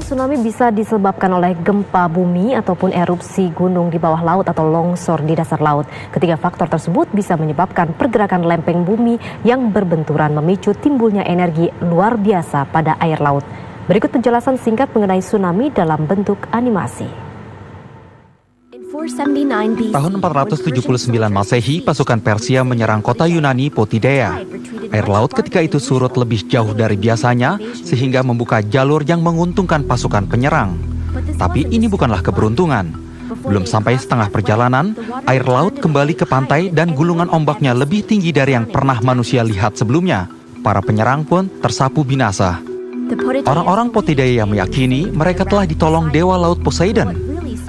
tsunami bisa disebabkan oleh gempa bumi ataupun erupsi gunung di bawah laut atau longsor di dasar laut. Ketiga faktor tersebut bisa menyebabkan pergerakan lempeng bumi yang berbenturan memicu timbulnya energi luar biasa pada air laut. Berikut penjelasan singkat mengenai tsunami dalam bentuk animasi. Tahun 479 Masehi, pasukan Persia menyerang kota Yunani Potidaea. Air laut ketika itu surut lebih jauh dari biasanya, sehingga membuka jalur yang menguntungkan pasukan penyerang. Tapi ini bukanlah keberuntungan. Belum sampai setengah perjalanan, air laut kembali ke pantai dan gulungan ombaknya lebih tinggi dari yang pernah manusia lihat sebelumnya. Para penyerang pun tersapu binasa. Orang-orang Potidaea meyakini mereka telah ditolong dewa laut Poseidon.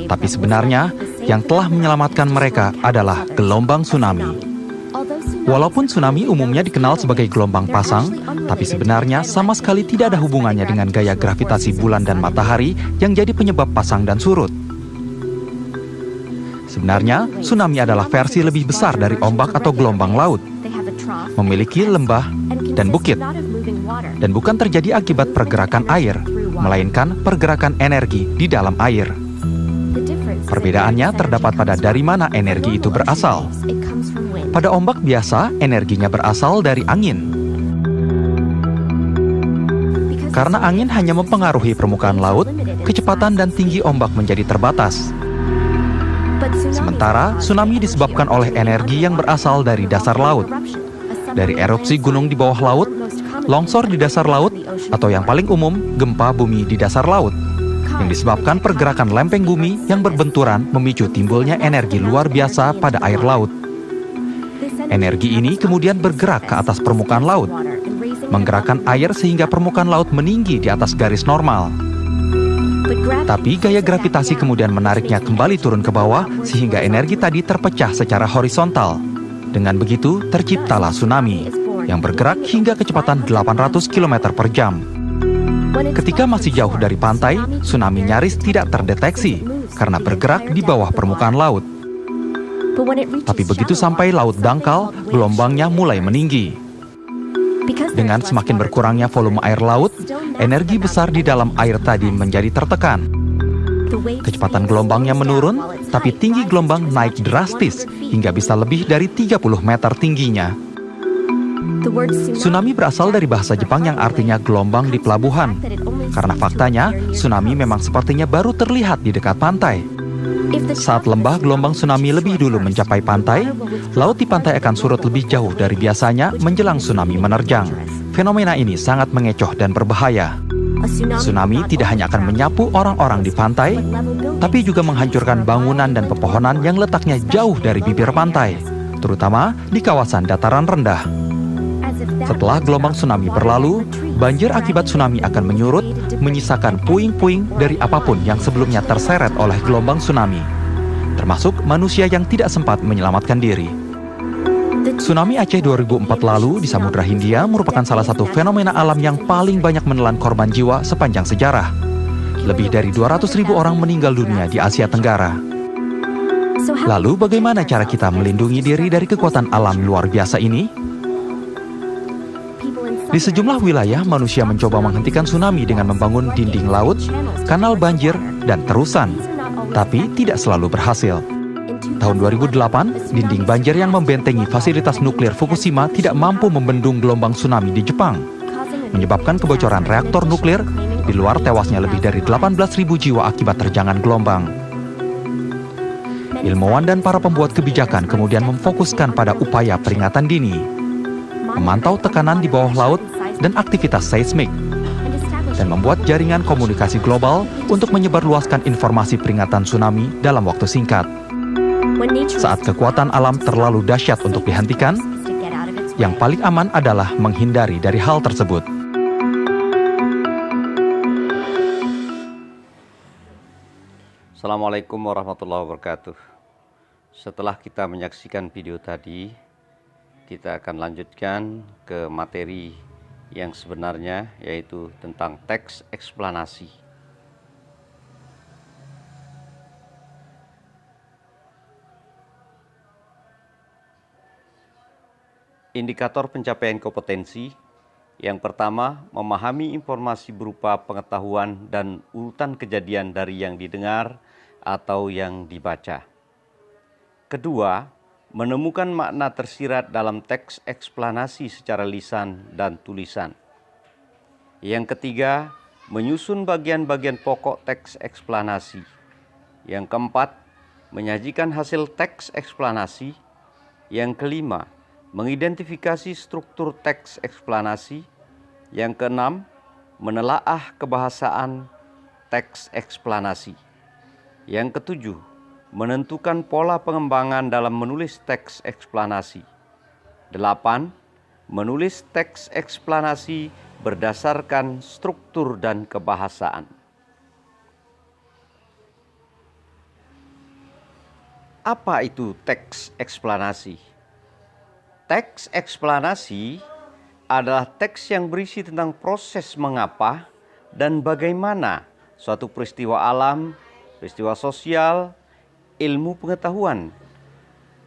Tapi sebenarnya, yang telah menyelamatkan mereka adalah gelombang tsunami. Walaupun tsunami umumnya dikenal sebagai gelombang pasang, tapi sebenarnya sama sekali tidak ada hubungannya dengan gaya gravitasi bulan dan matahari yang jadi penyebab pasang dan surut. Sebenarnya, tsunami adalah versi lebih besar dari ombak atau gelombang laut. Memiliki lembah dan bukit. Dan bukan terjadi akibat pergerakan air, melainkan pergerakan energi di dalam air. Perbedaannya terdapat pada dari mana energi itu berasal. Pada ombak biasa, energinya berasal dari angin. Karena angin hanya mempengaruhi permukaan laut, kecepatan dan tinggi ombak menjadi terbatas. Sementara, tsunami disebabkan oleh energi yang berasal dari dasar laut. Dari erupsi gunung di bawah laut, longsor di dasar laut, atau yang paling umum, gempa bumi di dasar laut. Yang disebabkan pergerakan lempeng bumi yang berbenturan memicu timbulnya energi luar biasa pada air laut. Energi ini kemudian bergerak ke atas permukaan laut, menggerakkan air sehingga permukaan laut meninggi di atas garis normal. Tapi gaya gravitasi kemudian menariknya kembali turun ke bawah sehingga energi tadi terpecah secara horizontal. Dengan begitu terciptalah tsunami yang bergerak hingga kecepatan 800 km per jam. Ketika masih jauh dari pantai, tsunami nyaris tidak terdeteksi karena bergerak di bawah permukaan laut. Tapi begitu sampai laut dangkal, gelombangnya mulai meninggi. Dengan semakin berkurangnya volume air laut, energi besar di dalam air tadi menjadi tertekan. Kecepatan gelombangnya menurun, tapi tinggi gelombang naik drastis hingga bisa lebih dari 30 meter tingginya. Tsunami berasal dari bahasa Jepang yang artinya gelombang di pelabuhan. Karena faktanya, tsunami memang sepertinya baru terlihat di dekat pantai. Saat lembah gelombang tsunami lebih dulu mencapai pantai, laut di pantai akan surut lebih jauh dari biasanya menjelang tsunami menerjang. Fenomena ini sangat mengecoh dan berbahaya. Tsunami tidak hanya akan menyapu orang-orang di pantai, tapi juga menghancurkan bangunan dan pepohonan yang letaknya jauh dari bibir pantai, terutama di kawasan dataran rendah. Setelah gelombang tsunami berlalu, banjir akibat tsunami akan menyurut, menyisakan puing-puing dari apapun yang sebelumnya terseret oleh gelombang tsunami, termasuk manusia yang tidak sempat menyelamatkan diri. Tsunami Aceh 2004 lalu di Samudra Hindia merupakan salah satu fenomena alam yang paling banyak menelan korban jiwa sepanjang sejarah. Lebih dari 200.000 orang meninggal dunia di Asia Tenggara. Lalu bagaimana cara kita melindungi diri dari kekuatan alam luar biasa ini? Di sejumlah wilayah, manusia mencoba menghentikan tsunami dengan membangun dinding laut, kanal banjir, dan terusan. Tapi tidak selalu berhasil. Tahun 2008, dinding banjir yang membentengi fasilitas nuklir Fukushima tidak mampu membendung gelombang tsunami di Jepang, menyebabkan kebocoran reaktor nuklir, di luar tewasnya lebih dari 18.000 jiwa akibat terjangan gelombang. Ilmuwan dan para pembuat kebijakan kemudian memfokuskan pada upaya peringatan dini, memantau tekanan di bawah laut dan aktivitas seismik, dan membuat jaringan komunikasi global untuk menyebarluaskan informasi peringatan tsunami dalam waktu singkat. Saat kekuatan alam terlalu dahsyat untuk dihentikan, yang paling aman adalah menghindari dari hal tersebut. Assalamualaikum warahmatullahi wabarakatuh. Setelah kita menyaksikan video tadi, kita akan lanjutkan ke materi yang sebenarnya, yaitu tentang teks eksplanasi. Indikator pencapaian kompetensi Yang pertama, memahami informasi berupa pengetahuan dan urutan kejadian dari yang didengar atau yang dibaca. Kedua, menemukan makna tersirat dalam teks eksplanasi secara lisan dan tulisan. Yang ketiga, menyusun bagian-bagian pokok teks eksplanasi. Yang keempat, menyajikan hasil teks eksplanasi. Yang kelima, mengidentifikasi struktur teks eksplanasi. Yang keenam, menelaah kebahasaan teks eksplanasi. Yang ketujuh, menentukan pola pengembangan dalam menulis teks eksplanasi. 8. Menulis teks eksplanasi berdasarkan struktur dan kebahasaan. Apa itu teks eksplanasi? Teks eksplanasi adalah teks yang berisi tentang proses mengapa dan bagaimana suatu peristiwa alam, peristiwa sosial, ilmu pengetahuan,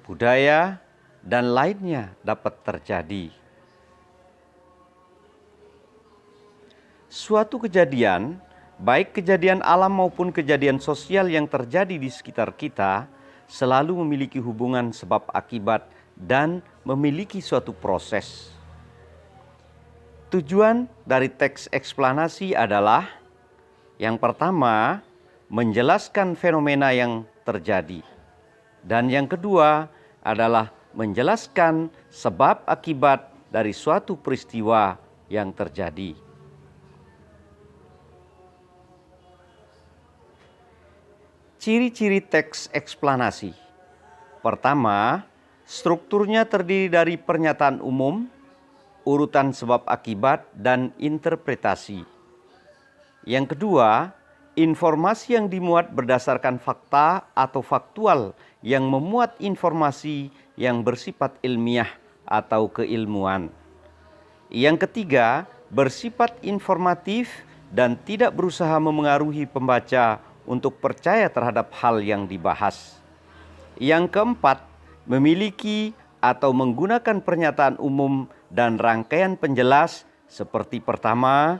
budaya, dan lainnya dapat terjadi. Suatu kejadian, baik kejadian alam maupun kejadian sosial yang terjadi di sekitar kita, selalu memiliki hubungan sebab akibat dan memiliki suatu proses. Tujuan dari teks eksplanasi adalah yang pertama, menjelaskan fenomena yang terjadi. Dan yang kedua adalah menjelaskan sebab akibat dari suatu peristiwa yang terjadi. Ciri-ciri teks eksplanasi. Pertama, strukturnya terdiri dari pernyataan umum, urutan sebab akibat, dan interpretasi. Yang kedua, informasi yang dimuat berdasarkan fakta atau faktual yang memuat informasi yang bersifat ilmiah atau keilmuan. Yang ketiga, bersifat informatif dan tidak berusaha memengaruhi pembaca untuk percaya terhadap hal yang dibahas. Yang keempat, memiliki atau menggunakan pernyataan umum dan rangkaian penjelas seperti pertama,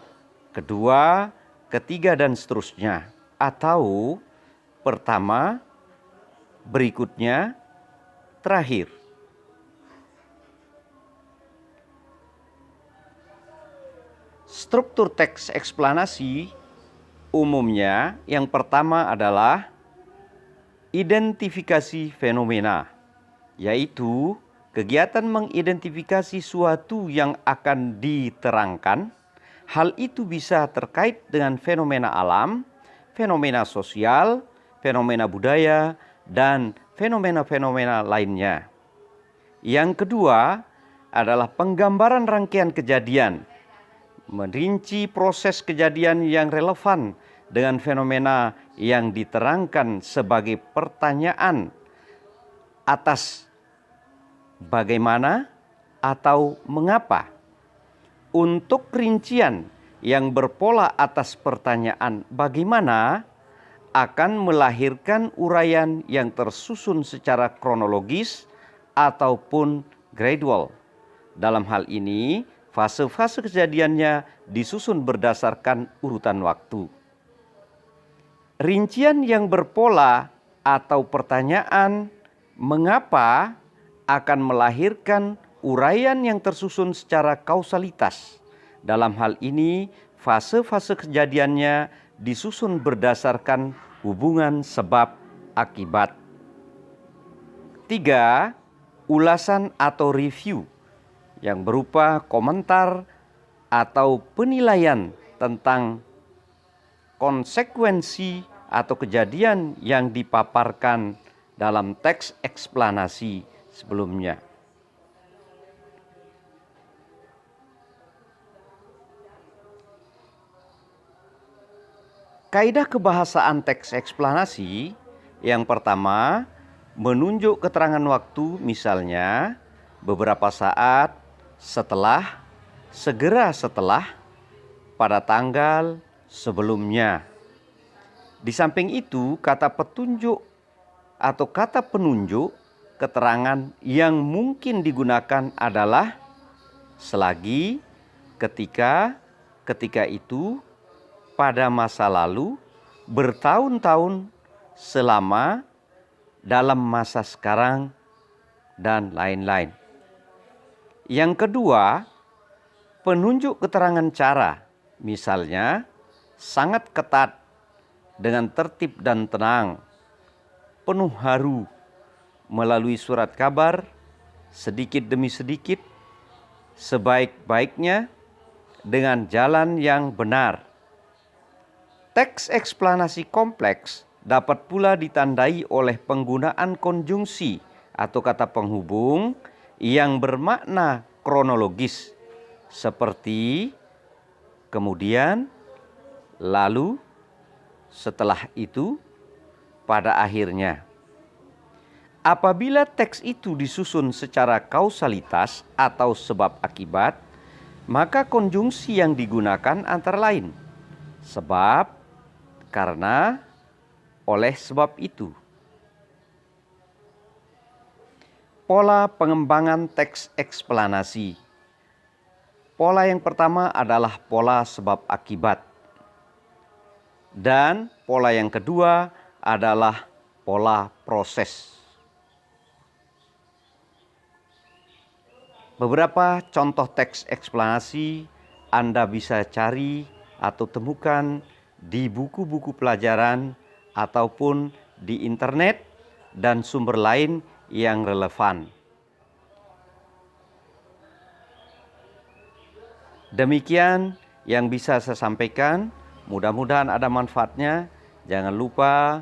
kedua, ketiga, dan seterusnya. Atau pertama, berikutnya, terakhir. Struktur teks eksplanasi umumnya yang pertama adalah identifikasi fenomena, yaitu kegiatan mengidentifikasi suatu yang akan diterangkan. Hal itu bisa terkait dengan fenomena alam, fenomena sosial, fenomena budaya, dan fenomena-fenomena lainnya. Yang kedua adalah penggambaran rangkaian kejadian, merinci proses kejadian yang relevan dengan fenomena yang diterangkan sebagai pertanyaan atas bagaimana atau mengapa. Untuk rincian yang berpola atas pertanyaan bagaimana akan melahirkan uraian yang tersusun secara kronologis ataupun gradual. Dalam hal ini, fase-fase kejadiannya disusun berdasarkan urutan waktu. Rincian yang berpola atau pertanyaan mengapa akan melahirkan uraian yang tersusun secara kausalitas. Dalam hal ini, fase-fase kejadiannya disusun berdasarkan hubungan sebab akibat. 3. Ulasan atau review yang berupa komentar atau penilaian tentang konsekuensi atau kejadian yang dipaparkan dalam teks eksplanasi sebelumnya. Kaidah kebahasaan teks eksplanasi yang pertama, menunjuk keterangan waktu, misalnya beberapa saat setelah, segera setelah, pada tanggal sebelumnya. Di samping itu, kata petunjuk atau kata penunjuk keterangan yang mungkin digunakan adalah selagi, ketika itu pada masa lalu, bertahun-tahun, selama, dalam masa sekarang, dan lain-lain. Yang kedua, penunjuk keterangan cara, misalnya sangat ketat, dengan tertib dan tenang, penuh haru, melalui surat kabar, sedikit demi sedikit, sebaik-baiknya, dengan jalan yang benar. Teks eksplanasi kompleks dapat pula ditandai oleh penggunaan konjungsi atau kata penghubung yang bermakna kronologis, seperti kemudian, lalu, setelah itu, pada akhirnya. Apabila teks itu disusun secara kausalitas atau sebab akibat, maka konjungsi yang digunakan antara lain sebab, karena, oleh sebab itu. Pola pengembangan teks eksplanasi. Pola yang pertama adalah pola sebab akibat. Dan pola yang kedua adalah pola proses. Beberapa contoh teks eksplanasi Anda bisa cari atau temukan di buku-buku pelajaran ataupun di internet dan sumber lain yang relevan. Demikian yang bisa saya sampaikan. Mudah-mudahan ada manfaatnya. Jangan lupa